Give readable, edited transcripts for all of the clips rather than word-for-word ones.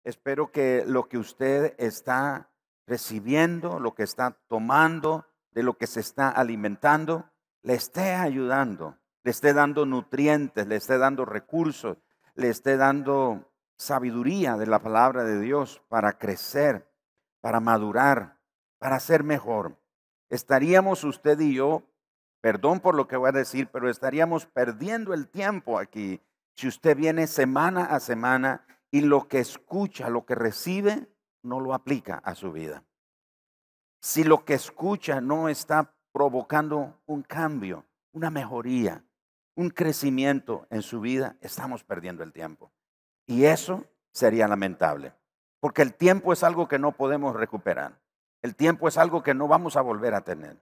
Espero que lo que usted está recibiendo, lo que está tomando, de lo que se está alimentando, le esté ayudando, le esté dando nutrientes, le esté dando recursos, le esté dando sabiduría de la palabra de Dios para crecer, para madurar, para ser mejor. Estaríamos usted y yo, perdón por lo que voy a decir, pero estaríamos perdiendo el tiempo aquí si usted viene semana a semana y lo que escucha, lo que recibe, no lo aplica a su vida. Si lo que escucha no está provocando un cambio, una mejoría, un crecimiento en su vida, estamos perdiendo el tiempo. Y eso sería lamentable, porque el tiempo es algo que no podemos recuperar. El tiempo es algo que no vamos a volver a tener.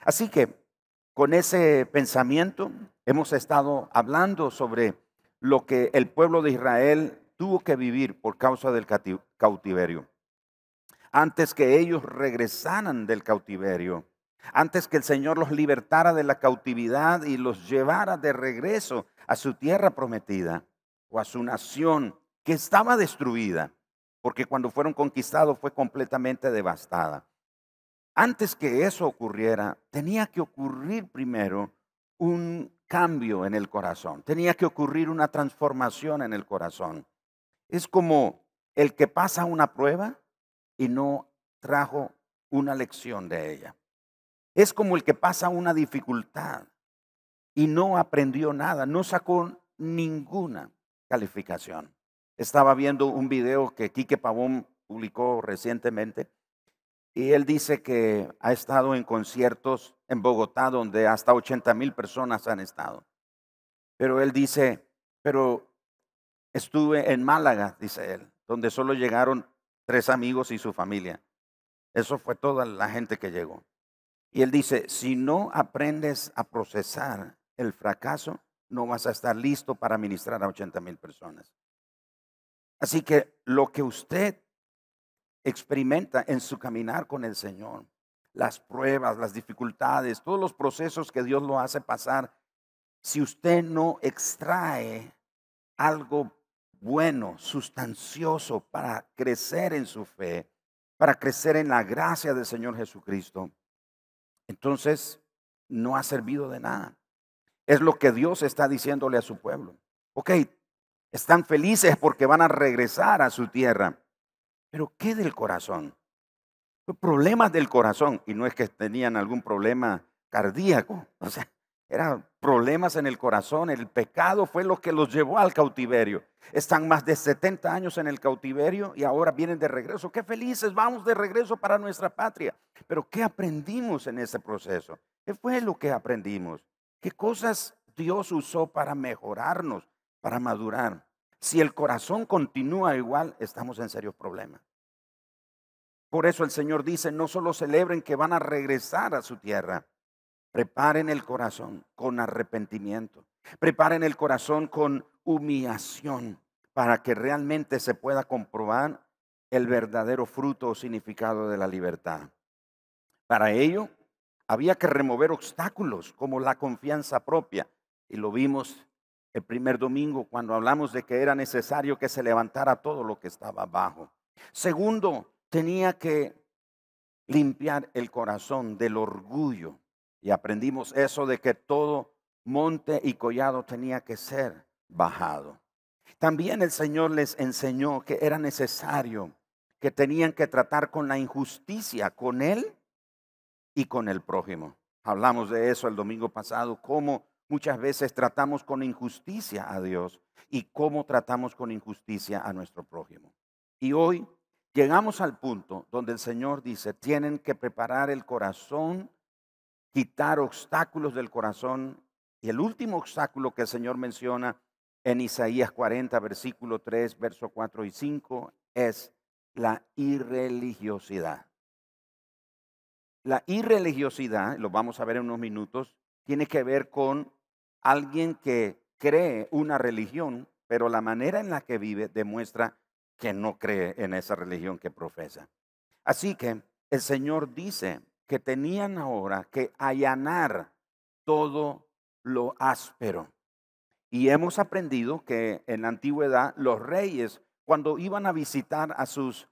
Así que con ese pensamiento hemos estado hablando sobre lo que el pueblo de Israel tuvo que vivir por causa del cautiverio. Antes que ellos regresaran del cautiverio, antes que el Señor los libertara de la cautividad y los llevara de regreso a su tierra prometida o a su nación que estaba destruida, porque cuando fueron conquistados fue completamente devastada. Antes que eso ocurriera, tenía que ocurrir primero un cambio en el corazón, tenía que ocurrir una transformación en el corazón. Es como el que pasa una prueba y no trajo una lección de ella. Es como el que pasa una dificultad y no aprendió nada, no sacó ninguna calificación. Estaba viendo un video que Quique Pavón publicó recientemente y él dice que ha estado en conciertos en Bogotá donde hasta 80,000 personas han estado. Pero él dice, pero estuve en Málaga, dice él, donde solo llegaron 3 amigos y su familia. Eso fue toda la gente que llegó. Y él dice, si no aprendes a procesar el fracaso, no vas a estar listo para ministrar a 80,000 personas. Así que lo que usted experimenta en su caminar con el Señor, las pruebas, las dificultades, todos los procesos que Dios lo hace pasar, si usted no extrae algo bueno, sustancioso para crecer en su fe, para crecer en la gracia del Señor Jesucristo, entonces no ha servido de nada. Es lo que Dios está diciéndole a su pueblo. Ok, están felices porque van a regresar a su tierra, pero ¿qué del corazón? Problemas del corazón, y no es que tenían algún problema cardíaco, o sea, eran problemas en el corazón. El pecado fue lo que los llevó al cautiverio. Están más de 70 años en el cautiverio y ahora vienen de regreso. Qué felices, vamos de regreso para nuestra patria. Pero ¿qué aprendimos en ese proceso? ¿Qué fue lo que aprendimos? ¿Qué cosas Dios usó para mejorarnos, para madurar? Si el corazón continúa igual, estamos en serios problemas. Por eso el Señor dice, no solo celebren que van a regresar a su tierra, preparen el corazón con arrepentimiento, preparen el corazón con humillación para que realmente se pueda comprobar el verdadero fruto o significado de la libertad. Para ello, había que remover obstáculos como la confianza propia. Y lo vimos el primer domingo cuando hablamos de que era necesario que se levantara todo lo que estaba abajo. Segundo, tenía que limpiar el corazón del orgullo. Y aprendimos eso de que todo monte y collado tenía que ser bajado. También el Señor les enseñó que era necesario, que tenían que tratar con la injusticia, con Él y con el prójimo. Hablamos de eso el domingo pasado, cómo muchas veces tratamos con injusticia a Dios y cómo tratamos con injusticia a nuestro prójimo. Y hoy llegamos al punto donde el Señor dice, tienen que preparar el corazón, quitar obstáculos del corazón. Y el último obstáculo que el Señor menciona en Isaías 40, versículo 3, verso 4 y 5, es la irreligiosidad. La irreligiosidad, lo vamos a ver en unos minutos, tiene que ver con alguien que cree una religión, pero la manera en la que vive demuestra que no cree en esa religión que profesa. Así que el Señor dice que tenían ahora que allanar todo lo áspero. Y hemos aprendido que en la antigüedad los reyes, cuando iban a visitar a sus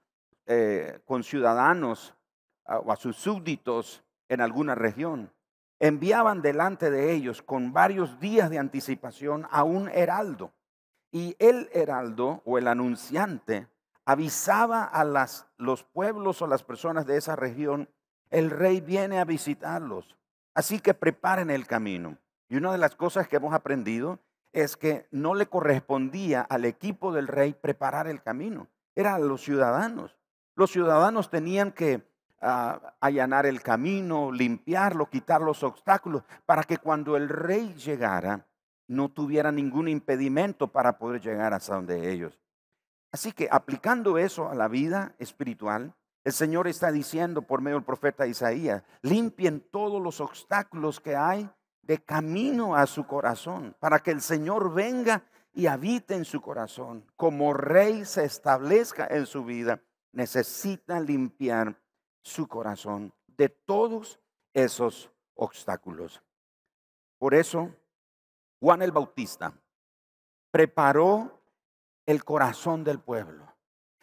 conciudadanos o a sus súbditos en alguna región, enviaban delante de ellos con varios días de anticipación a un heraldo. Y el heraldo o el anunciante avisaba a los pueblos o las personas de esa región: el rey viene a visitarlos, así que preparen el camino. Y una de las cosas que hemos aprendido es que no le correspondía al equipo del rey preparar el camino, eran los ciudadanos. Los ciudadanos tenían que allanar el camino, limpiarlo, quitar los obstáculos, para que cuando el rey llegara no tuviera ningún impedimento para poder llegar hasta donde ellos. Así que aplicando eso a la vida espiritual, el Señor está diciendo por medio del profeta Isaías: limpien todos los obstáculos que hay de camino a su corazón, para que el Señor venga y habite en su corazón. Como rey se establezca en su vida, necesita limpiar su corazón de todos esos obstáculos. Por eso, Juan el Bautista preparó el corazón del pueblo,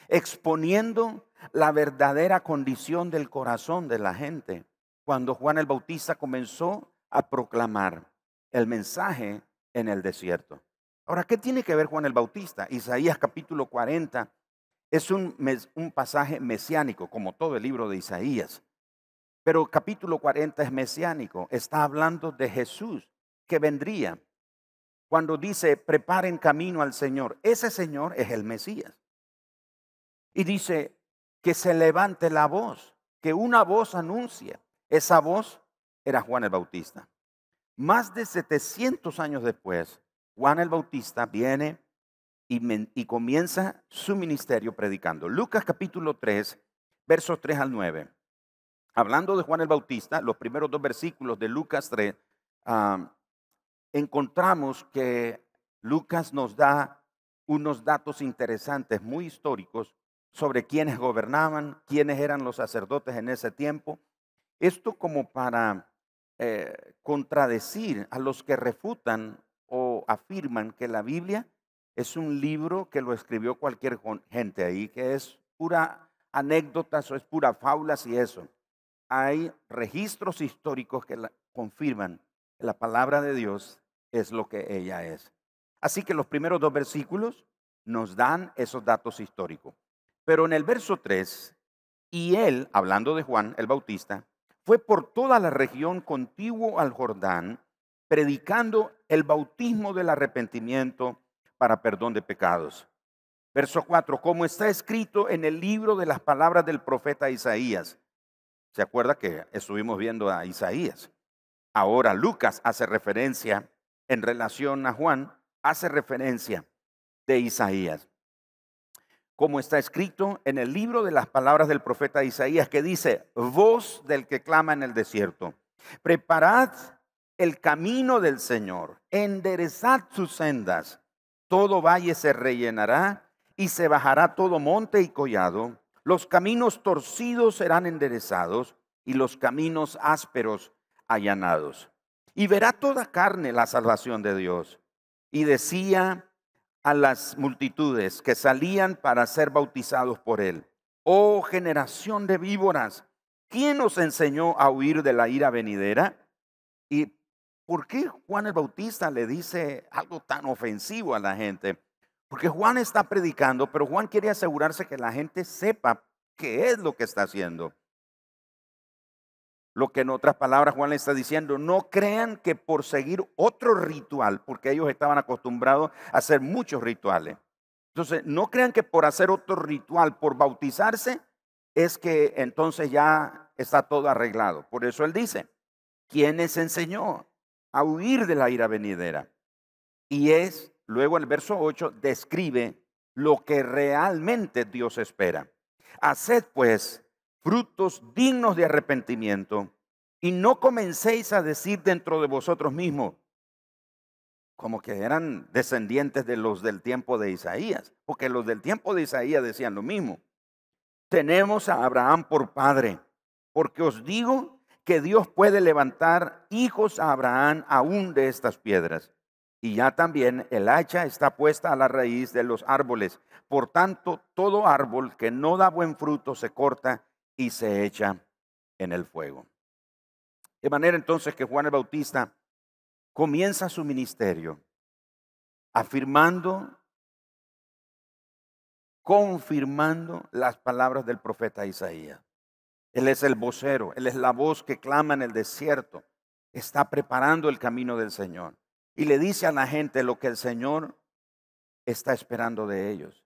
exponiendo la verdadera condición del corazón de la gente, cuando Juan el Bautista comenzó a proclamar el mensaje en el desierto. Ahora, ¿qué tiene que ver Juan el Bautista? Isaías capítulo 40 es un pasaje mesiánico, como todo el libro de Isaías. Pero capítulo 40 es mesiánico, está hablando de Jesús que vendría. Cuando dice preparen camino al Señor, ese Señor es el Mesías. Y dice que se levante la voz, que una voz anuncie. Esa voz era Juan el Bautista. Más de 700 años después, Juan el Bautista viene y comienza su ministerio predicando. Lucas capítulo 3, versos 3 al 9. Hablando de Juan el Bautista, los primeros dos versículos de Lucas 3, encontramos que Lucas nos da unos datos interesantes, muy históricos, sobre quiénes gobernaban, quiénes eran los sacerdotes en ese tiempo. Esto como para contradecir a los que refutan o afirman que la Biblia es un libro que lo escribió cualquier gente ahí, que es pura anécdotas o es pura fábulas y eso. Hay registros históricos que confirman que la palabra de Dios es lo que ella es. Así que los primeros dos versículos nos dan esos datos históricos. Pero en el verso 3, y él, hablando de Juan el Bautista, fue por toda la región contigua al Jordán, predicando el bautismo del arrepentimiento para perdón de pecados. Verso 4, como está escrito en el libro de las palabras del profeta Isaías. ¿Se acuerda que estuvimos viendo a Isaías? Ahora Lucas hace referencia en relación a Juan, hace referencia de Isaías. Como está escrito en el libro de las palabras del profeta Isaías, que dice: voz del que clama en el desierto, preparad el camino del Señor, enderezad sus sendas, todo valle se rellenará y se bajará todo monte y collado, los caminos torcidos serán enderezados y los caminos ásperos allanados. Y verá toda carne la salvación de Dios. Y decía a las multitudes que salían para ser bautizados por él: oh generación de víboras, ¿quién os enseñó a huir de la ira venidera? ¿Y por qué Juan el Bautista le dice algo tan ofensivo a la gente? Porque Juan está predicando, pero Juan quiere asegurarse que la gente sepa qué es lo que está haciendo. Lo que en otras palabras Juan le está diciendo: no crean que por seguir otro ritual, porque ellos estaban acostumbrados a hacer muchos rituales. Entonces, no crean que por hacer otro ritual, por bautizarse, es que entonces ya está todo arreglado. Por eso él dice: ¿quién les enseñó a huir de la ira venidera? Y luego el verso 8 describe lo que realmente Dios espera. Haced pues frutos dignos de arrepentimiento, y no comencéis a decir dentro de vosotros mismos, como que eran descendientes de los del tiempo de Isaías, porque los del tiempo de Isaías decían lo mismo: tenemos a Abraham por padre, porque os digo que Dios puede levantar hijos a Abraham aún de estas piedras. y ya también el hacha está puesta a la raíz de los árboles. Por tanto, todo árbol que no da buen fruto se corta y se echa en el fuego. De manera entonces que Juan el Bautista comienza su ministerio afirmando, confirmando las palabras del profeta Isaías. Él es el vocero, él es la voz que clama en el desierto. Está preparando el camino del Señor. Y le dice a la gente lo que el Señor está esperando de ellos.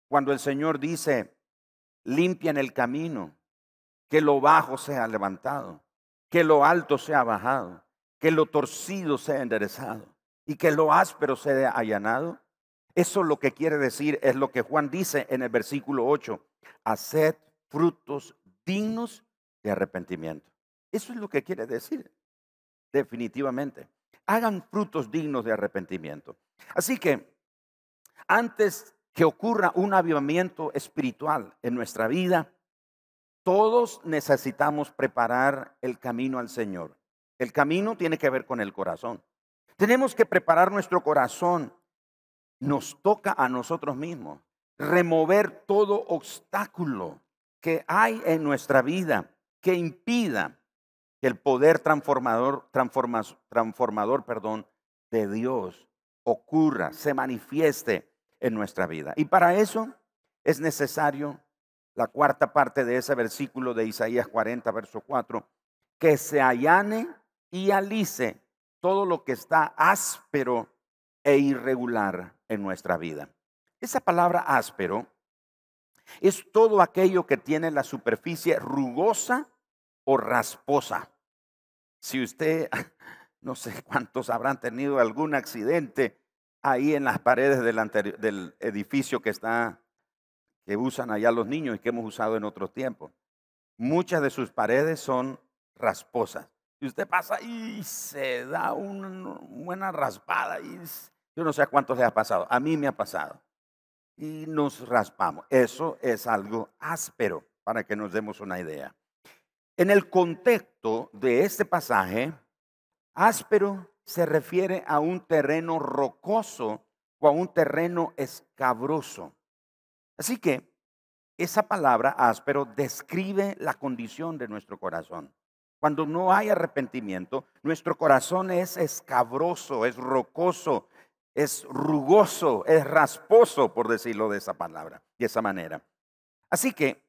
Cuando el Señor dice, limpian el camino, que lo bajo sea levantado, que lo alto sea bajado, que lo torcido sea enderezado y que lo áspero sea allanado. Eso lo que quiere decir es lo que Juan dice en el versículo 8. Haced frutos dignos de arrepentimiento. Eso es lo que quiere decir, definitivamente. Hagan frutos dignos de arrepentimiento. Así que antes que ocurra un avivamiento espiritual en nuestra vida, todos necesitamos preparar el camino al Señor. El camino tiene que ver con el corazón. Tenemos que preparar nuestro corazón. Nos toca a nosotros mismos remover todo obstáculo que hay en nuestra vida que impida que el poder transformador de Dios ocurra, se manifieste en nuestra vida. Y para eso es necesario la cuarta parte de ese versículo de Isaías 40, verso 4, que se allane y alice todo lo que está áspero e irregular en nuestra vida. Esa palabra áspero es todo aquello que tiene la superficie rugosa o rasposa. Si usted, no sé cuántos habrán tenido algún accidente ahí en las paredes del edificio que usan allá los niños y que hemos usado en otros tiempos. Muchas de sus paredes son rasposas. Y usted pasa y se da una buena raspada. Y yo no sé a cuántos le ha pasado. A mí me ha pasado. Y nos raspamos. Eso es algo áspero, para que nos demos una idea. En el contexto de este pasaje, áspero se refiere a un terreno rocoso o a un terreno escabroso. Así que esa palabra áspero describe la condición de nuestro corazón. Cuando no hay arrepentimiento, nuestro corazón es escabroso, es rocoso, es rugoso, es rasposo, por decirlo de esa palabra, de esa manera. Así que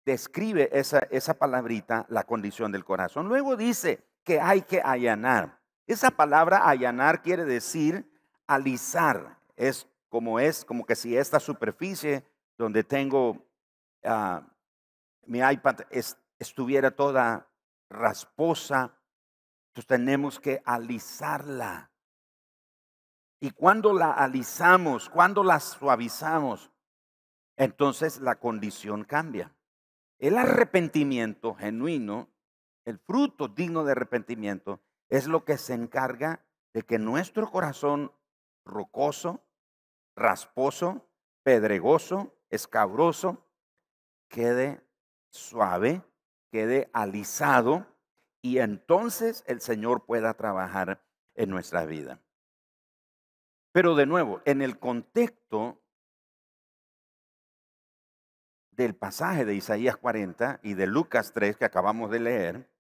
describe esa palabrita la condición del corazón. Luego dice que hay que allanar. Esa palabra allanar quiere decir alisar. Es como que si esta superficie donde tengo mi iPad estuviera toda rasposa, entonces tenemos que alisarla. Y cuando la alisamos, cuando la suavizamos, entonces la condición cambia. El arrepentimiento genuino, el fruto digno de arrepentimiento, es lo que se encarga de que nuestro corazón rocoso, rasposo, pedregoso, escabroso, quede suave, quede alisado y entonces el Señor pueda trabajar en nuestra vida. Pero de nuevo, en el contexto del pasaje de Isaías 40 y de Lucas 3 que acabamos de leer,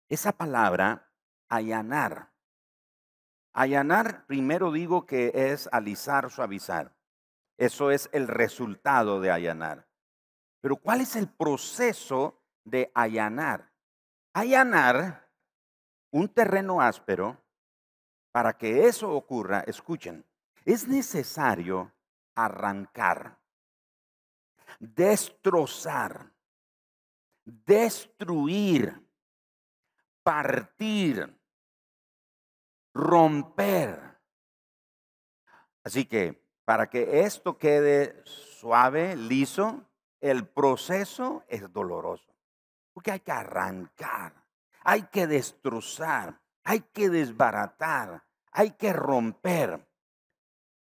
esa palabra allanar. Allanar, primero digo que es alisar, suavizar. Eso es el resultado de allanar. Pero ¿cuál es el proceso de allanar? Allanar un terreno áspero, para que eso ocurra, escuchen, es necesario arrancar, destrozar, destruir, partir, romper. Así que para que esto quede suave, liso, el proceso es doloroso. Porque hay que arrancar, hay que destrozar, hay que desbaratar, hay que romper.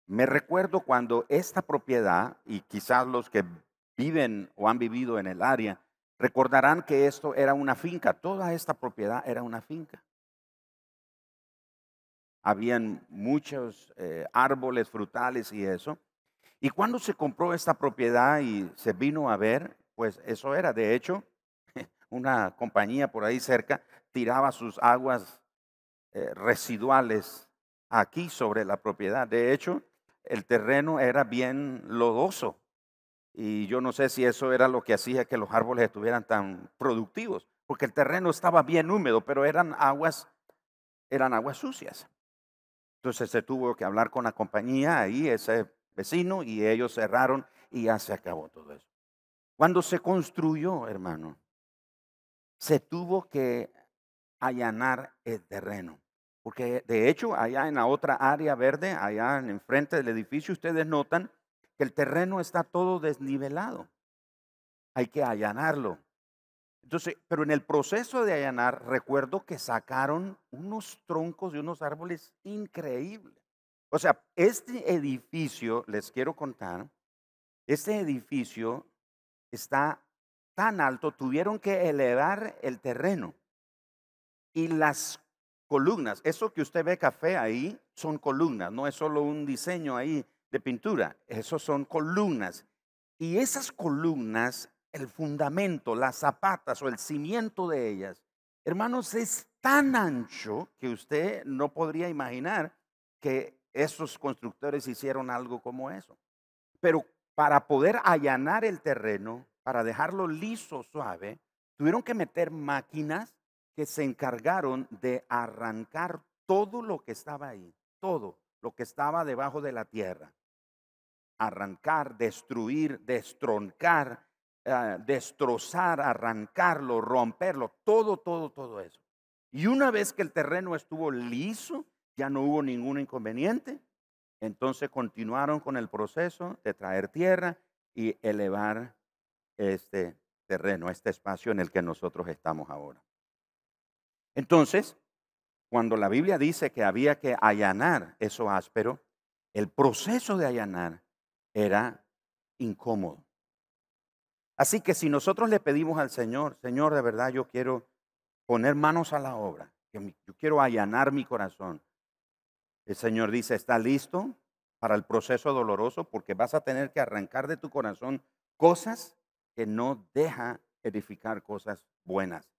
Me recuerdo cuando esta propiedad, y quizás los que viven o han vivido en el área, recordarán que esto era una finca. Toda esta propiedad era una finca. habían muchos árboles frutales y eso. Y cuando se compró esta propiedad y se vino a ver, pues eso era. De hecho, una compañía por ahí cerca tiraba sus aguas residuales aquí sobre la propiedad. De hecho, el terreno era bien lodoso y yo no sé si eso era lo que hacía que los árboles estuvieran tan productivos, porque el terreno estaba bien húmedo, pero eran aguas sucias. Entonces se tuvo que hablar con la compañía ahí, ese vecino, y ellos cerraron y ya se acabó todo eso. Cuando se construyó, hermano, se tuvo que allanar el terreno. Porque de hecho, allá en la otra área verde, allá en enfrente del edificio, ustedes notan que el terreno está todo desnivelado. Hay que allanarlo. Entonces, pero en el proceso de allanar, recuerdo que sacaron unos troncos de unos árboles increíbles. O sea, este edificio, les quiero contar, este edificio está tan alto, tuvieron que elevar el terreno. Y las columnas, eso que usted ve café ahí, son columnas, no es solo un diseño ahí de pintura, esos son columnas. Y esas columnas, el fundamento, las zapatas o el cimiento de ellas, hermanos, es tan ancho que usted no podría imaginar que esos constructores hicieron algo como eso. Pero para poder allanar el terreno, para dejarlo liso, suave, tuvieron que meter máquinas que se encargaron de arrancar todo lo que estaba ahí, todo lo que estaba debajo de la tierra. Arrancar, destruir, destroncar, destrozar, arrancarlo, romperlo, todo eso. Y una vez que el terreno estuvo liso, ya no hubo ningún inconveniente. Entonces continuaron con el proceso de traer tierra y elevar este terreno, este espacio en el que nosotros estamos ahora. Entonces, cuando la Biblia dice que había que allanar eso áspero, el proceso de allanar era incómodo. Así que si nosotros le pedimos al Señor, Señor, de verdad yo quiero poner manos a la obra, yo quiero allanar mi corazón. El Señor dice, ¿está listo para el proceso doloroso? Porque vas a tener que arrancar de tu corazón cosas que no deja edificar cosas buenas.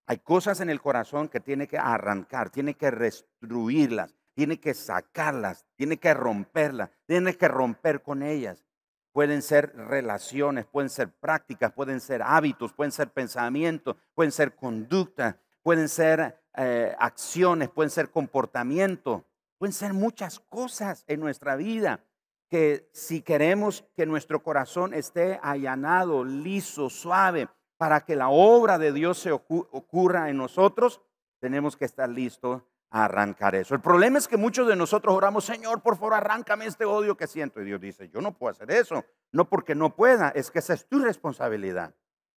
Hay cosas en el corazón que tiene que arrancar, tiene que destruirlas, tiene que sacarlas, tiene que romperlas, tiene que romper con ellas. Pueden ser relaciones, pueden ser prácticas, pueden ser hábitos, pueden ser pensamientos, pueden ser conductas, pueden ser acciones, pueden ser comportamientos, pueden ser muchas cosas en nuestra vida que si queremos que nuestro corazón esté allanado, liso, suave, para que la obra de Dios se ocurra en nosotros, tenemos que estar listos a arrancar eso. El problema es que muchos de nosotros oramos, Señor, por favor, arráncame este odio que siento. Y Dios dice, yo no puedo hacer eso. No porque no pueda, es que esa es tu responsabilidad.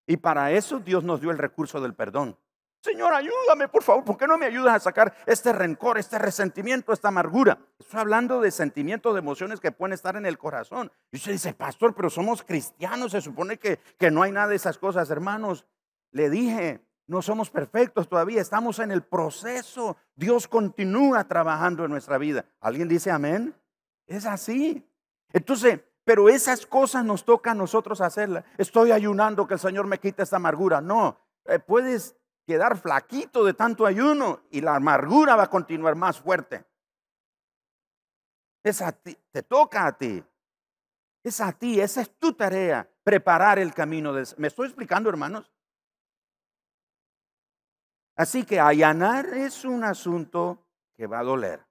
Y para eso Dios nos dio el recurso del perdón. Señor, ayúdame, por favor, ¿por qué no me ayudas a sacar este rencor, este resentimiento, esta amargura? Estoy hablando de sentimientos, de emociones que pueden estar en el corazón. Y usted dice, pastor, pero somos cristianos, se supone que no hay nada de esas cosas. Hermanos, le dije, no somos perfectos todavía, estamos en el proceso. Dios continúa trabajando en nuestra vida. ¿Alguien dice amén? Es así. Entonces, pero esas cosas nos toca a nosotros hacerlas. Estoy ayunando que el Señor me quite esta amargura. No, puedes quedar flaquito de tanto ayuno y la amargura va a continuar más fuerte. Es a ti, te toca a ti. Es a ti, esa es tu tarea, preparar el camino. ¿Me estoy explicando, hermanos? Así que allanar es un asunto que va a doler.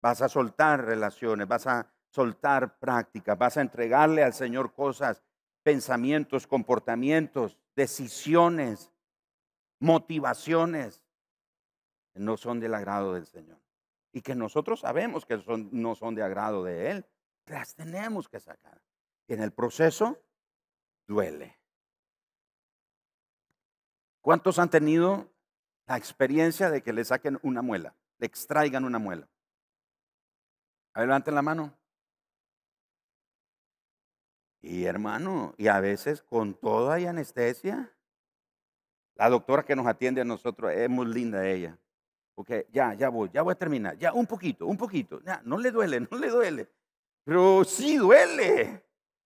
Vas a soltar relaciones, vas a soltar prácticas, vas a entregarle al Señor cosas, pensamientos, comportamientos, decisiones, motivaciones que no son del agrado del Señor. Y que nosotros sabemos que no son de agrado de Él. Las tenemos que sacar. Y en el proceso duele. ¿Cuántos han tenido la experiencia de que le saquen una muela, le extraigan una muela? A ver, levanten la mano. Y hermano, y a veces con toda y anestesia, la doctora que nos atiende a nosotros, es muy linda ella. Ok, ya voy a terminar. Ya, un poquito. Ya, no le duele, no le duele. Pero sí duele.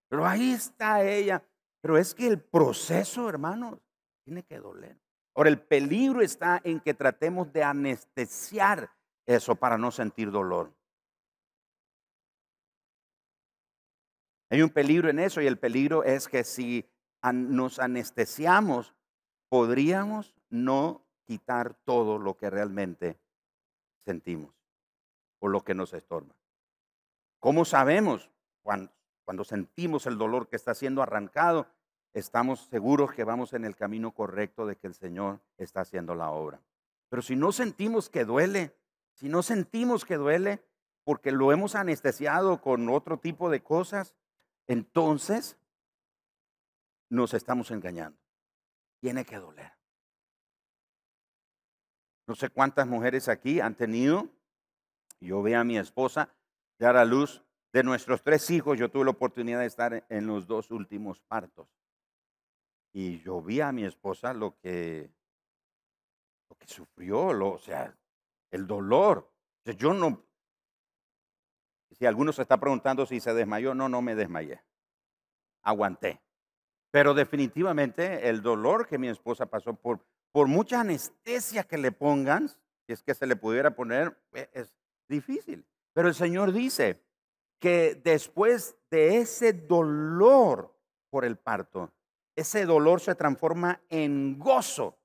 Pero ahí está ella. Pero es que el proceso, hermanos, tiene que doler. Ahora, el peligro está en que tratemos de anestesiar eso para no sentir dolor. Hay un peligro en eso y el peligro es que si nos anestesiamos, podríamos no quitar todo lo que realmente sentimos o lo que nos estorba. ¿Cómo sabemos? Cuando sentimos el dolor que está siendo arrancado, estamos seguros que vamos en el camino correcto de que el Señor está haciendo la obra. Pero si no sentimos que duele, si no sentimos que duele porque lo hemos anestesiado con otro tipo de cosas, entonces nos estamos engañando. Tiene que doler. No sé cuántas mujeres aquí han tenido, yo veo a mi esposa dar a luz. De nuestros 3 hijos, yo tuve la oportunidad de estar en los 2 últimos partos. Y yo vi a mi esposa lo que sufrió, o sea, el dolor. O sea, yo no, si alguno se está preguntando si se desmayó, no me desmayé. Aguanté. Pero definitivamente el dolor que mi esposa pasó por mucha anestesia que le pongan, si es que se le pudiera poner, es difícil. Pero el Señor dice que después de ese dolor por el parto, ese dolor se transforma en gozo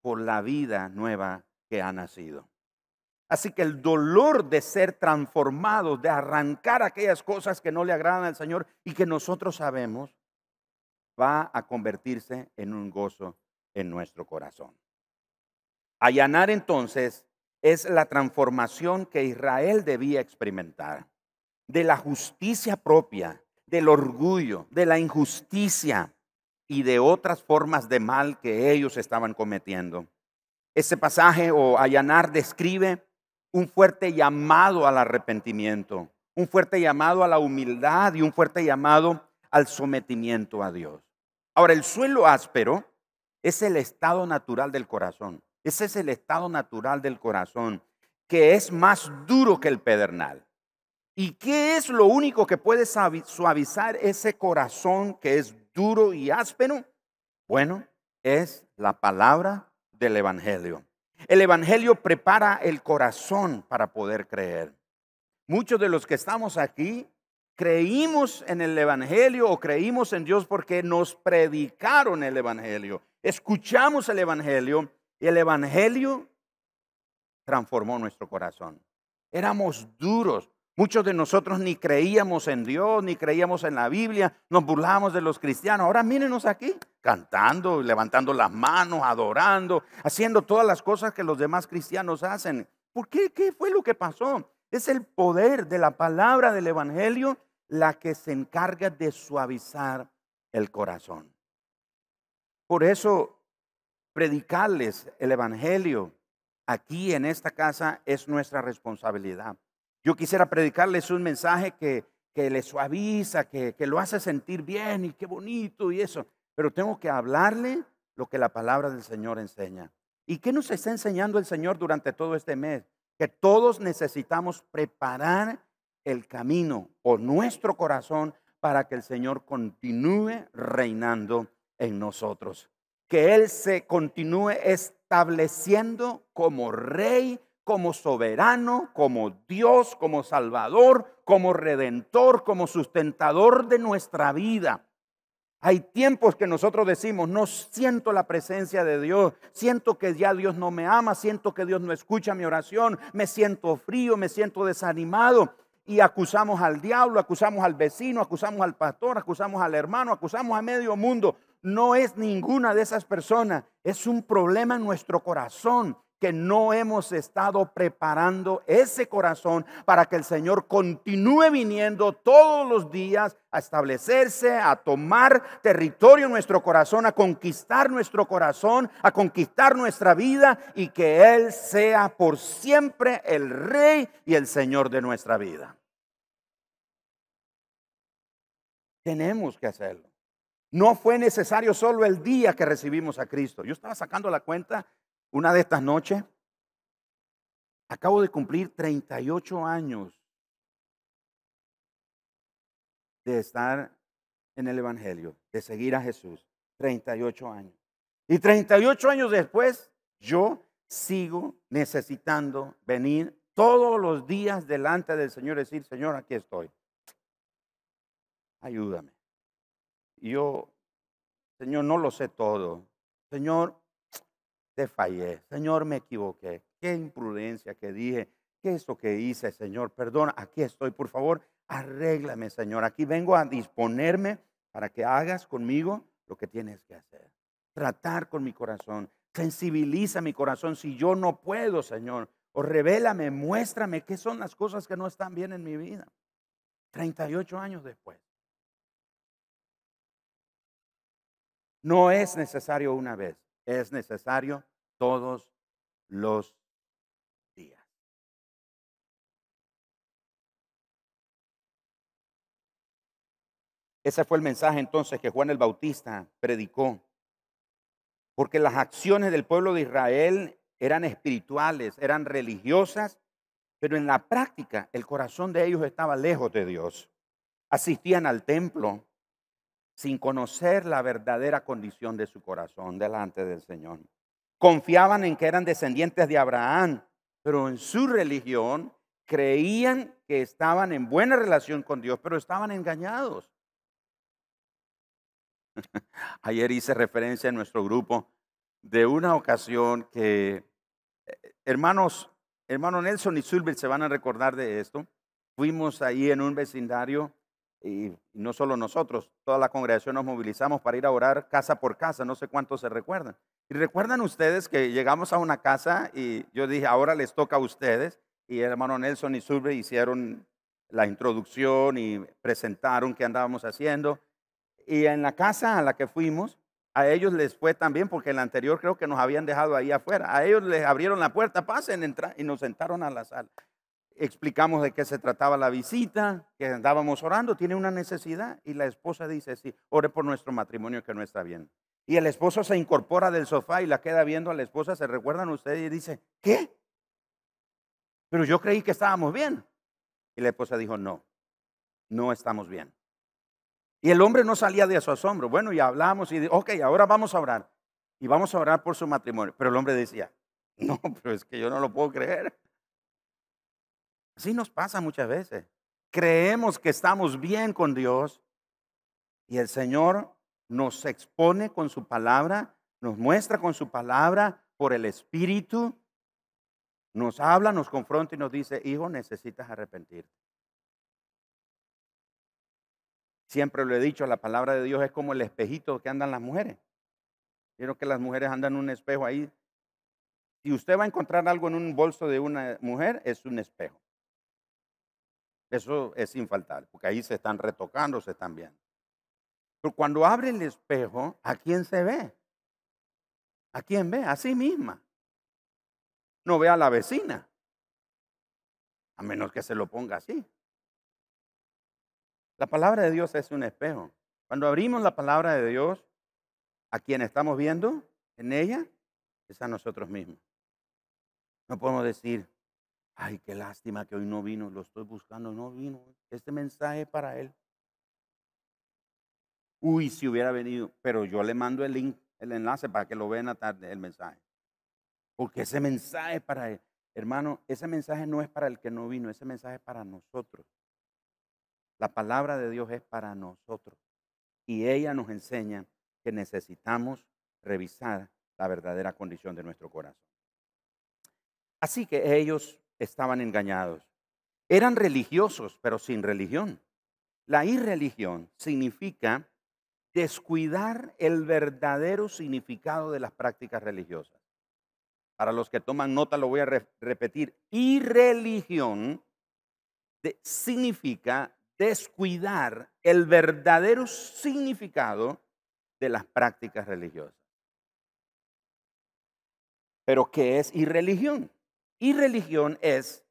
por la vida nueva que ha nacido. Así que el dolor de ser transformados, de arrancar aquellas cosas que no le agradan al Señor y que nosotros sabemos, va a convertirse en un gozo en nuestro corazón. Allanar entonces es la transformación que Israel debía experimentar de la justicia propia, del orgullo, de la injusticia y de otras formas de mal que ellos estaban cometiendo. Ese pasaje o allanar describe un fuerte llamado al arrepentimiento, un fuerte llamado a la humildad y un fuerte llamado al sometimiento a Dios. Ahora, el suelo áspero es el estado natural del corazón. Ese es el estado natural del corazón, que es más duro que el pedernal. ¿Y qué es lo único que puede suavizar ese corazón que es duro y áspero? Bueno, es la palabra del Evangelio. El Evangelio prepara el corazón para poder creer. Muchos de los que estamos aquí creímos en el Evangelio o creímos en Dios porque nos predicaron el Evangelio. Escuchamos el Evangelio y el Evangelio transformó nuestro corazón. Éramos duros. Muchos de nosotros ni creíamos en Dios, ni creíamos en la Biblia, nos burlábamos de los cristianos. Ahora mírenos aquí, cantando, levantando las manos, adorando, haciendo todas las cosas que los demás cristianos hacen. ¿Por qué? ¿Qué fue lo que pasó? Es el poder de la palabra del Evangelio la que se encarga de suavizar el corazón. Por eso, predicarles el Evangelio aquí en esta casa es nuestra responsabilidad. Yo quisiera predicarles un mensaje que les suaviza, que lo hace sentir bien y qué bonito y eso. Pero tengo que hablarle lo que la palabra del Señor enseña. ¿Y qué nos está enseñando el Señor durante todo este mes? Que todos necesitamos preparar el camino o nuestro corazón para que el Señor continúe reinando en nosotros. Que Él se continúe estableciendo como rey, como soberano, como Dios, como Salvador, como Redentor, como sustentador de nuestra vida. Hay tiempos que nosotros decimos, no siento la presencia de Dios, siento que ya Dios no me ama, siento que Dios no escucha mi oración, me siento frío, me siento desanimado. Y acusamos al diablo, acusamos al vecino, acusamos al pastor, acusamos al hermano, acusamos a medio mundo. No es ninguna de esas personas, es un problema en nuestro corazón que no hemos estado preparando ese corazón para que el Señor continúe viniendo todos los días a establecerse, a tomar territorio en nuestro corazón, a conquistar nuestro corazón, a conquistar nuestra vida y que Él sea por siempre el Rey y el Señor de nuestra vida. Tenemos que hacerlo. No fue necesario solo el día que recibimos a Cristo. Yo estaba sacando la cuenta una de estas noches Acabo de cumplir 38 años de estar en el Evangelio, de seguir a Jesús. 38 años. Y 38 años después, yo sigo necesitando venir todos los días delante del Señor y decir, Señor, aquí estoy. Ayúdame. Yo, Señor, no lo sé todo. Señor, te fallé. Señor, me equivoqué. Qué imprudencia que dije. ¿Qué es lo que hice, Señor? Perdona, aquí estoy. Por favor, arréglame, Señor. Aquí vengo a disponerme para que hagas conmigo lo que tienes que hacer. Tratar con mi corazón. Sensibiliza mi corazón si yo no puedo, Señor. O revélame, muéstrame qué son las cosas que no están bien en mi vida. 38 años después. No es necesario una vez, es necesario todos los días. Ese fue el mensaje entonces que Juan el Bautista predicó. Porque las acciones del pueblo de Israel eran espirituales, eran religiosas, pero en la práctica el corazón de ellos estaba lejos de Dios. Asistían al templo sin conocer la verdadera condición de su corazón delante del Señor. Confiaban en que eran descendientes de Abraham, pero en su religión creían que estaban en buena relación con Dios, pero estaban engañados. Ayer hice referencia en nuestro grupo de una ocasión que, hermano Nelson y Silver se van a recordar de esto. Fuimos ahí en un vecindario y no solo nosotros, toda la congregación nos movilizamos para ir a orar casa por casa, no sé cuántos se recuerdan. Y recuerdan ustedes que llegamos a una casa y yo dije, ahora les toca a ustedes. Y el hermano Nelson y Silver hicieron la introducción y presentaron qué andábamos haciendo. Y en la casa a la que fuimos, a ellos les fue también, porque en la anterior creo que nos habían dejado ahí afuera. A ellos les abrieron la puerta, pasen, entrar, y nos sentaron a la sala. Explicamos de qué se trataba la visita, que andábamos orando, tiene una necesidad. Y la esposa dice, sí, ore por nuestro matrimonio que no está bien. Y el esposo se incorpora del sofá y la queda viendo a la esposa, ¿se recuerdan ustedes? Y dice, ¿qué? Pero yo creí que estábamos bien. Y la esposa dijo, no, no estamos bien. Y el hombre no salía de su asombro. Bueno, y hablamos y ok, ahora vamos a orar. Y vamos a orar por su matrimonio. Pero el hombre decía, no, pero es que yo no lo puedo creer. Así nos pasa muchas veces. Creemos que estamos bien con Dios y el Señor nos expone con su palabra, nos muestra con su palabra por el Espíritu, nos habla, nos confronta y nos dice, hijo, necesitas arrepentirte. Siempre lo he dicho, la palabra de Dios es como el espejito que andan las mujeres. Quiero que las mujeres andan en un espejo ahí. Si usted va a encontrar algo en un bolso de una mujer, es un espejo. Eso es infaltable, porque ahí se están retocando, se están viendo. Pero cuando abre el espejo, ¿a quién se ve? ¿A quién ve? A sí misma. No ve a la vecina, a menos que se lo ponga así. La palabra de Dios es un espejo. Cuando abrimos la palabra de Dios, a quien estamos viendo en ella, es a nosotros mismos. No podemos decir, ay, qué lástima que hoy no vino, lo estoy buscando, no vino. Este mensaje es para él. Uy, si hubiera venido, pero yo le mando el link, el enlace para que lo vean a tarde, el mensaje. Porque ese mensaje es para él. Hermano, ese mensaje no es para el que no vino, ese mensaje es para nosotros. La palabra de Dios es para nosotros. Y ella nos enseña que necesitamos revisar la verdadera condición de nuestro corazón. Así que ellos estaban engañados. Eran religiosos, pero sin religión. La irreligión significa descuidar el verdadero significado de las prácticas religiosas. Para los que toman nota lo voy a repetir. Irreligión significa descuidar el verdadero significado de las prácticas religiosas. Pero ¿qué es irreligión? Irreligión es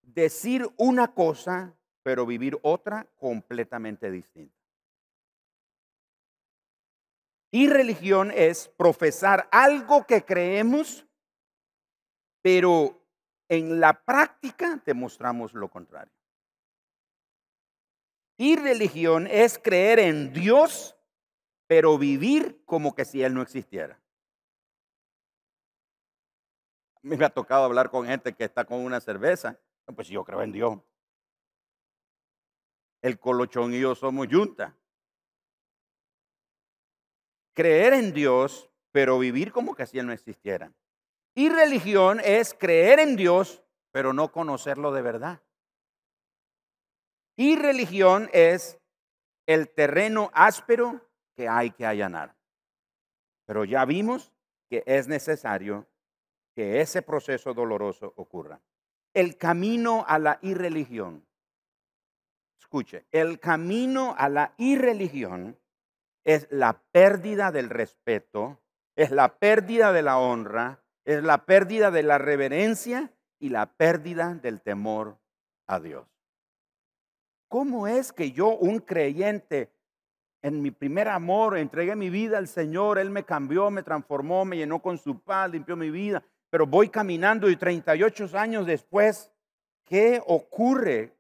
decir una cosa, pero vivir otra completamente distinta. Irreligión es profesar algo que creemos, pero en la práctica demostramos lo contrario. Irreligión es creer en Dios, pero vivir como que si Él no existiera. A mí me ha tocado hablar con gente que está con una cerveza. No, pues yo creo en Dios. El colochón y yo somos yunta. Creer en Dios, pero vivir como que si Él no existiera. Irreligión es creer en Dios, pero no conocerlo de verdad. Irreligión es el terreno áspero que hay que allanar. Pero ya vimos que es necesario que ese proceso doloroso ocurra. El camino a la irreligión. Escuche, el camino a la irreligión es la pérdida del respeto, es la pérdida de la honra, es la pérdida de la reverencia y la pérdida del temor a Dios. ¿Cómo es que yo, un creyente, en mi primer amor, entregué mi vida al Señor, Él me cambió, me transformó, me llenó con su paz, limpió mi vida, pero voy caminando y 38 años después, ¿qué ocurre?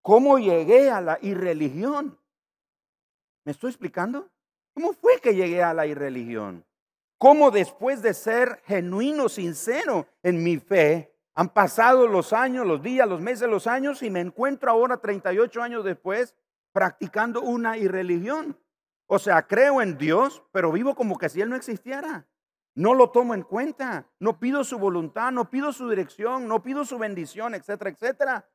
¿Cómo llegué a la irreligión? ¿Me estoy explicando? ¿Cómo fue que llegué a la irreligión? ¿Cómo después de ser genuino, sincero en mi fe, han pasado los años, los días, los meses, los años y me encuentro ahora 38 años después practicando una irreligión? O sea, creo en Dios, pero vivo como que si Él no existiera. No lo tomo en cuenta, no pido su voluntad, no pido su dirección, no pido su bendición, etcétera, etcétera.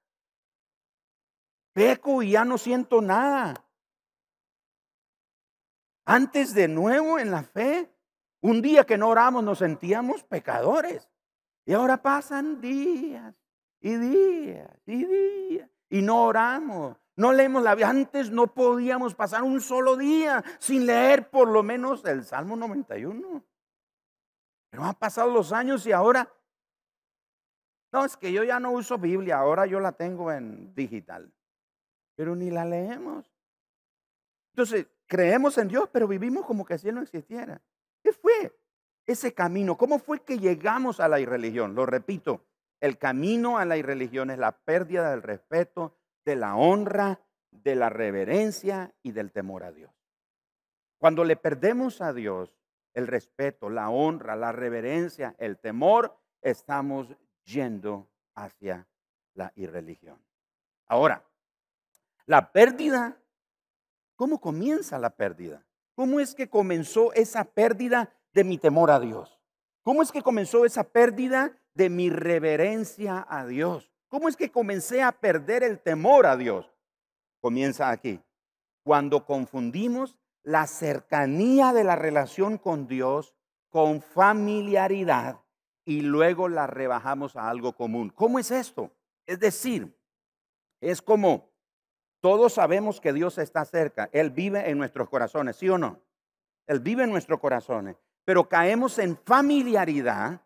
Peco y ya no siento nada. Antes de nuevo en la fe, un día que no oramos nos sentíamos pecadores. Y ahora pasan días y días y días y no oramos. No leemos la Biblia. Antes no podíamos pasar un solo día sin leer por lo menos el Salmo 91. Pero han pasado los años y ahora, no, es que yo ya no uso Biblia, ahora yo la tengo en digital. Pero ni la leemos. Entonces, creemos en Dios, pero vivimos como que si Él no existiera. ¿Qué fue ese camino? ¿Cómo fue que llegamos a la irreligión? Lo repito, el camino a la irreligión es la pérdida del respeto, de la honra, de la reverencia y del temor a Dios. Cuando le perdemos a Dios el respeto, la honra, la reverencia, el temor, estamos yendo hacia la irreligión. Ahora, la pérdida, ¿cómo comienza la pérdida? ¿Cómo es que comenzó esa pérdida de mi temor a Dios? ¿Cómo es que comenzó esa pérdida de mi reverencia a Dios? ¿Cómo es que comencé a perder el temor a Dios? Comienza aquí. Cuando confundimos la cercanía de la relación con Dios con familiaridad y luego la rebajamos a algo común. ¿Cómo es esto? Es decir, es como todos sabemos que Dios está cerca. Él vive en nuestros corazones, ¿sí o no? Él vive en nuestros corazones. Pero caemos en familiaridad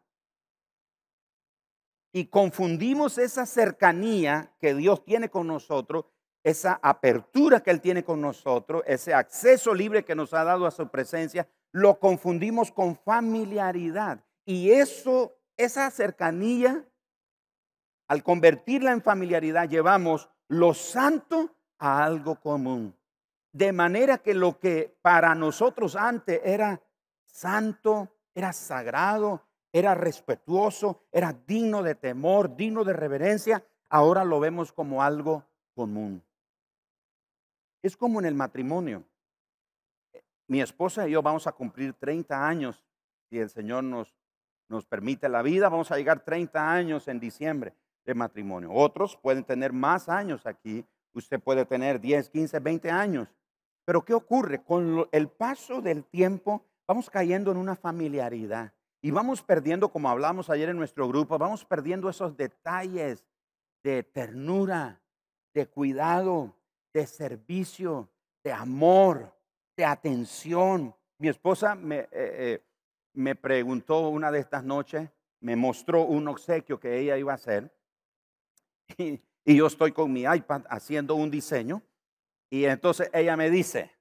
y confundimos esa cercanía que Dios tiene con nosotros, esa apertura que Él tiene con nosotros, ese acceso libre que nos ha dado a su presencia, lo confundimos con familiaridad. Y esa cercanía, al convertirla en familiaridad, llevamos lo santo a algo común. De manera que lo que para nosotros antes era santo, era sagrado, era respetuoso, era digno de temor, digno de reverencia, ahora lo vemos como algo común. Es como en el matrimonio. Mi esposa y yo vamos a cumplir 30 años, si el Señor nos permite la vida, vamos a llegar 30 años en diciembre de matrimonio. Otros pueden tener más años aquí, usted puede tener 10, 15, 20 años. Pero ¿qué ocurre? Con el paso del tiempo vamos cayendo en una familiaridad y vamos perdiendo, como hablamos ayer en nuestro grupo, vamos perdiendo esos detalles de ternura, de cuidado, de servicio, de amor, de atención. Mi esposa me preguntó una de estas noches, me mostró un obsequio que ella iba a hacer y yo estoy con mi iPad haciendo un diseño y entonces ella me dice,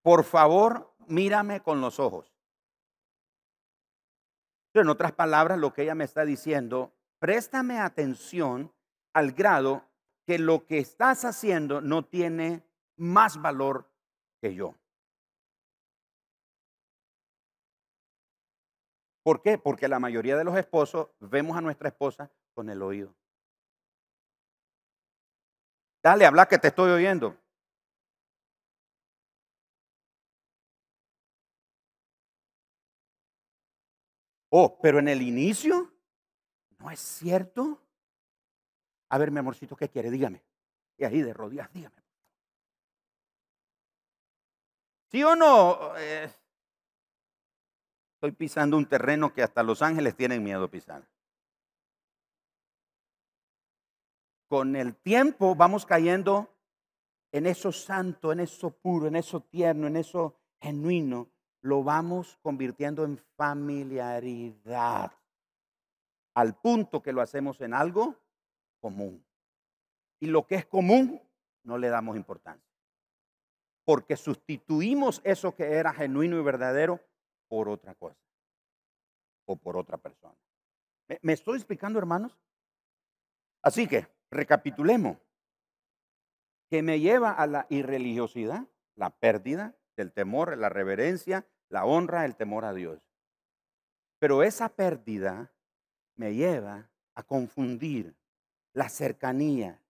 por favor, mírame con los ojos. Pero en otras palabras, lo que ella me está diciendo, préstame atención al grado que lo que estás haciendo no tiene más valor que yo. ¿Por qué? Porque la mayoría de los esposos vemos a nuestra esposa con el oído. Dale, habla que te estoy oyendo. Oh, pero en el inicio, ¿no es cierto? A ver, mi amorcito, ¿qué quiere? Dígame. Y ahí de rodillas, dígame. ¿Sí o no? Estoy pisando un terreno que hasta Los Ángeles tienen miedo a pisar. Con el tiempo vamos cayendo en eso santo, en eso puro, en eso tierno, en eso genuino. Lo vamos convirtiendo en familiaridad, al punto que lo hacemos en algo común. Y lo que es común no le damos importancia, porque sustituimos eso que era genuino y verdadero por otra cosa o por otra persona. ¿Me estoy explicando, hermanos? Así que recapitulemos. Que me lleva a la irreligiosidad, la pérdida del temor, la reverencia, la honra, el temor a Dios. Pero esa pérdida me lleva a confundir la cercanía,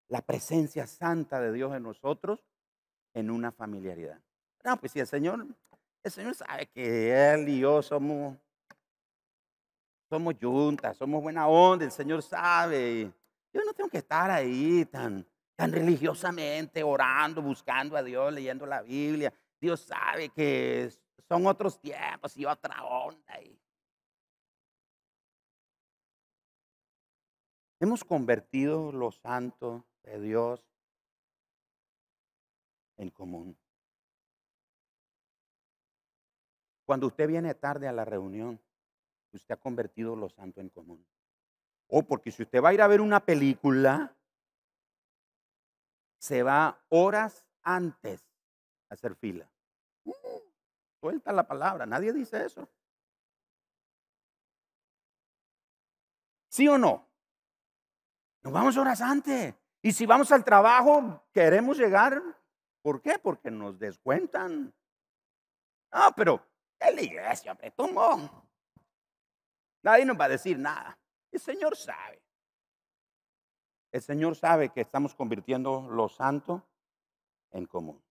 la presencia santa de Dios en nosotros en una familiaridad. No, pues si el Señor sabe que Él y yo somos yuntas, somos buena onda, el Señor sabe. Yo no tengo que estar ahí tan religiosamente orando, buscando a Dios, leyendo la Biblia. Dios sabe que son otros tiempos y otra onda. Hemos convertido lo santo de Dios en común. Cuando usted viene tarde a la reunión, usted ha convertido lo santo en común. O porque si usted va a ir a ver una película, se va horas antes a hacer fila. Suelta la palabra, nadie dice eso. ¿Sí o no? Nos vamos horas antes. Y si vamos al trabajo, queremos llegar. ¿Por qué? Porque nos descuentan. No, pero es la iglesia, hombre, tomó. Nadie nos va a decir nada. El Señor sabe. El Señor sabe que estamos convirtiendo lo santo en común.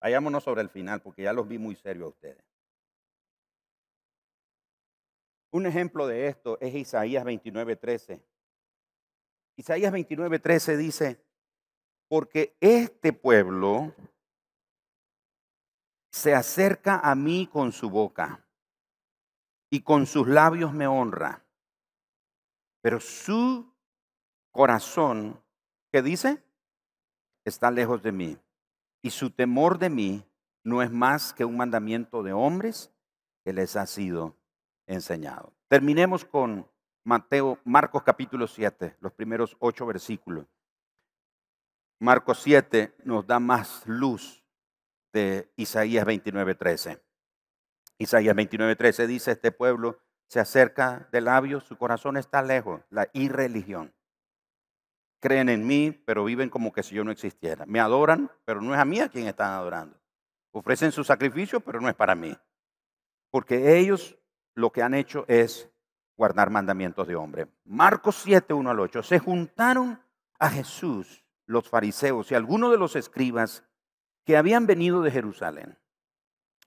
Vayámonos sobre el final, porque ya los vi muy serios a ustedes. Un ejemplo de esto es Isaías 29:13. Isaías 29:13 dice, porque este pueblo se acerca a mí con su boca y con sus labios me honra, pero su corazón, ¿qué dice? Está lejos de mí, y su temor de mí no es más que un mandamiento de hombres que les ha sido enseñado. Terminemos con Marcos capítulo 7, los primeros 8 versículos. Marcos 7 nos da más luz de Isaías 29:13. Isaías 29:13 dice, este pueblo se acerca de labios, su corazón está lejos, la irreligión. Creen en mí, pero viven como que si yo no existiera. Me adoran, pero no es a mí a quien están adorando. Ofrecen su sacrificio, pero no es para mí. Porque ellos lo que han hecho es guardar mandamientos de hombre. Marcos 7, 1 al 8. Se juntaron a Jesús los fariseos y algunos de los escribas que habían venido de Jerusalén,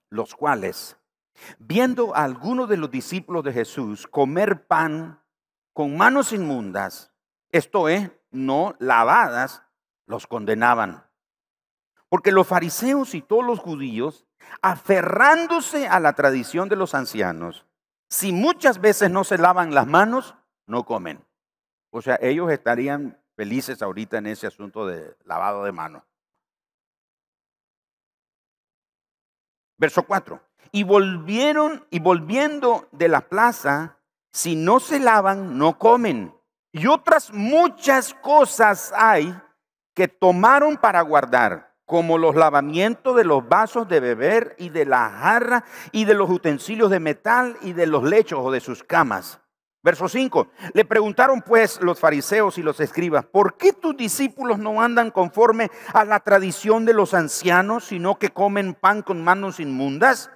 los cuales, viendo a algunos de los discípulos de Jesús comer pan con manos inmundas, esto es, no lavadas, los condenaban. Porque los fariseos y todos los judíos, aferrándose a la tradición de los ancianos, si muchas veces no se lavan las manos, no comen. O sea, ellos estarían felices ahorita en ese asunto de lavado de manos. Verso 4. Y volviendo de la plaza, si no se lavan, no comen. Y otras muchas cosas hay que tomaron para guardar, como los lavamientos de los vasos de beber y de la jarra y de los utensilios de metal y de los lechos o de sus camas. Verso 5. Le preguntaron pues los fariseos y los escribas: ¿por qué tus discípulos no andan conforme a la tradición de los ancianos, sino que comen pan con manos inmundas?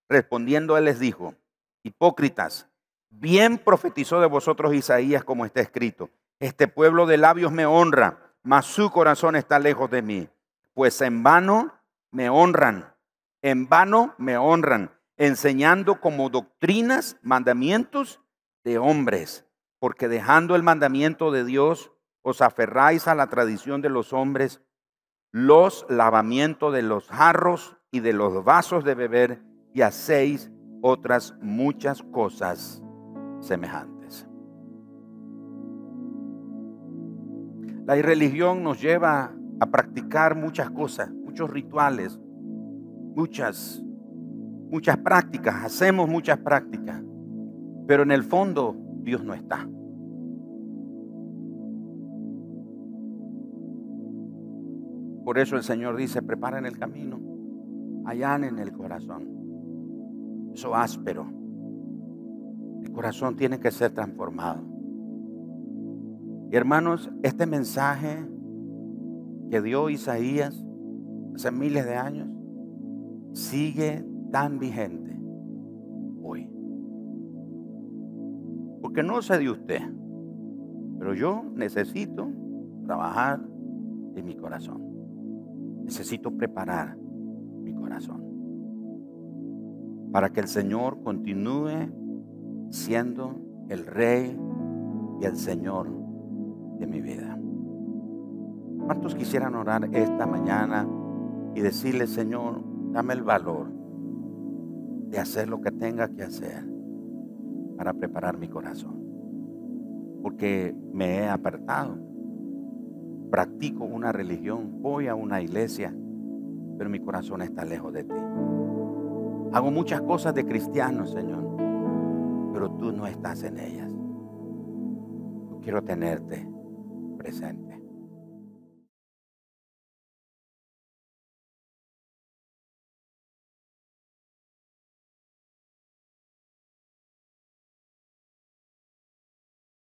Respondiendo él les dijo: hipócritas, bien profetizó de vosotros Isaías, como está escrito: este pueblo de labios me honra, mas su corazón está lejos de mí. Pues en vano me honran, enseñando como doctrinas mandamientos de hombres, porque dejando el mandamiento de Dios, os aferráis a la tradición de los hombres, los lavamientos de los jarros y de los vasos de beber, y hacéis otras muchas cosas semejantes. La irreligión nos lleva a practicar muchas cosas, muchos rituales, muchas prácticas, hacemos muchas prácticas, pero en el fondo Dios no está. Por eso el Señor dice: preparen el camino, allanen el corazón. Eso áspero. El corazón tiene que ser transformado. Y hermanos, este mensaje que dio Isaías hace miles de años sigue tan vigente hoy. Porque no sé de usted, pero yo necesito trabajar en mi corazón. Necesito preparar mi corazón para que el Señor continúe siendo el Rey y el Señor de mi vida. ¿Cuántos quisieran orar esta mañana y decirle: Señor, dame el valor de hacer lo que tenga que hacer para preparar mi corazón? Porque me he apartado, practico una religión, voy a una iglesia, pero mi corazón está lejos de ti. Hago muchas cosas de cristiano, Señor, pero tú no estás en ellas. Yo quiero tenerte presente.